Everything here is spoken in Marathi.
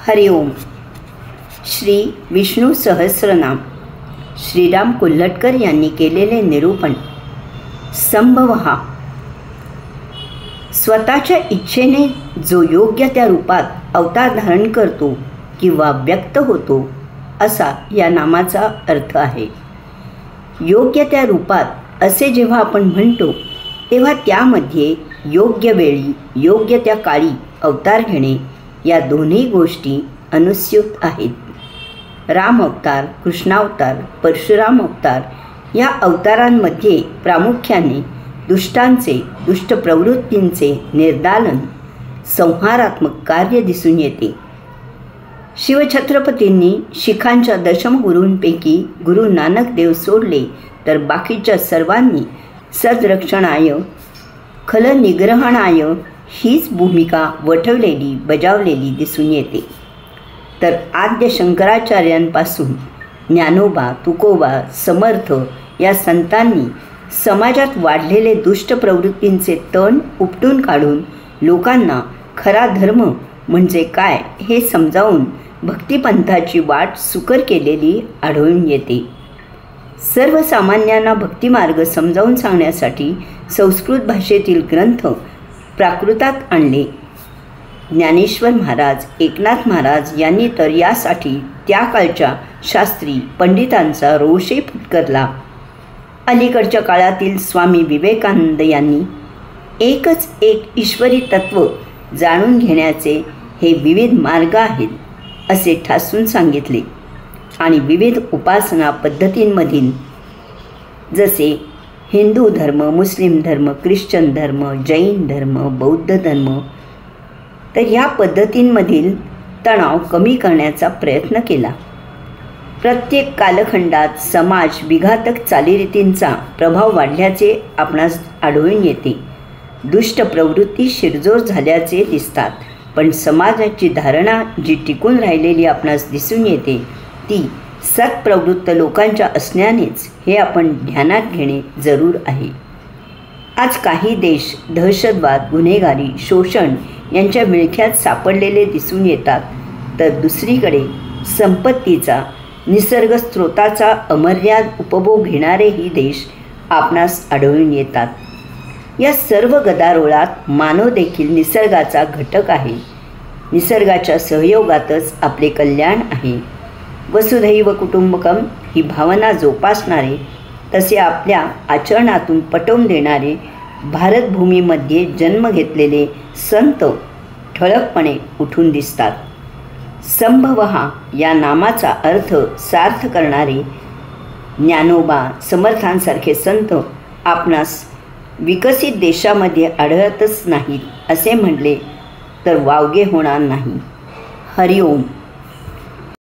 हरिओम. श्री विष्णू सहस्रनाम श्रीराम कोल्हटकर यांनी केलेले निरूपण. संभवहा. स्वतःच्या इच्छेने जो योग्य त्या रूपात अवतार धारण करतो किंवा व्यक्त होतो असा या नामाचा अर्थ आहे. योग्य त्या रूपात असे जेव्हा आपण म्हणतो तेव्हा त्यामध्ये योग्य वेळी योग्य त्या काळी अवतार घेणे या दोन्ही गोष्टी अनुस्यूत आहेत. राम अवतार, कृष्णावतार, परशुराम अवतार या अवतारांमध्ये प्रामुख्याने दुष्टांचे, दुष्ट प्रवृत्तींचे निर्दालन, संहारात्मक कार्य दिसून येते. शिवछत्रपतींनी शिखांच्या दशमगुरूंपैकी गुरु नानक देव सोडले तर बाकीच्या सर्वांनी सद्रक्षणाय, खलनिग्रहणाय हीच भूमिका बजावलेली दिसून येते. तर आद्य शंकराचार्यांपासून ज्ञानोबा, तुकोबा, समर्थ या संतांनी समाजात वाढलेले दुष्ट प्रवृत्तींचे तण उपटून काढून लोकांना खरा धर्म म्हणजे काय हे समजावून भक्तिपंथाची वाट सुकर केलेली आढळून येते. सर्वसामान्यांना भक्तिमार्ग समजावून सांगण्यासाठी संस्कृत भाषेतील ग्रंथ प्राकृतात आणले. ज्ञानेश्वर महाराज, एकनाथ महाराज यांनी तर यासाठी त्या काळच्या शास्त्री पंडितांचा रोषही फुटकारला. अलीकडच्या काळातील स्वामी विवेकानंद यांनी एकच एक ईश्वरी तत्व जाणून घेण्याचे हे विविध मार्ग आहेत असे ठासून सांगितले आणि विविध उपासना पद्धतींमधील जसे हिंदू धर्म, मुस्लिम धर्म, ख्रिश्चन धर्म, जैन धर्म, बौद्ध धर्म तर ह्या पद्धतींमधील तणाव कमी करण्याचा प्रयत्न केला. प्रत्येक कालखंडात समाज विघातक चालीरीतींचा प्रभाव वाढल्याचे आपणास आढळून येते. दुष्ट प्रवृत्ती शिरजोर झाल्याचे दिसतात, पण समाजाची धारणा जी टिकून राहिलेली आपणास दिसून येते ती सत्प्रवृत्त लोकांच्या असण्यानेच हे आपण ध्यानात घेणे जरूर आहे. आज काही देश दहशतवाद, गुन्हेगारी, शोषण यांच्या विळख्यात सापडलेले दिसून येतात, तर दुसरीकडे संपत्तीचा, निसर्ग स्रोताचा अमर्याद उपभोग घेणारेही देश आपणास आढळून येतात. या सर्व गदारोळात मानव देखील निसर्गाचा घटक आहे. निसर्गाच्या सहयोगातच आपले कल्याण आहे. वसुधैव कुटुंबकम ही भावना जोपासणारे, तसे आपल्या आचरणातून पटवून देणारे भारतभूमीमध्ये जन्म घेतलेले संत ठळकपणे उठून दिसतात. संभवहा या नामाचा अर्थ सार्थ करणारे ज्ञानोबा, समर्थांसारखे संत आपणास विकसित देशामध्ये आढळतच नाहीत असे म्हटले तर वावगे होणार नाही. हरिओम.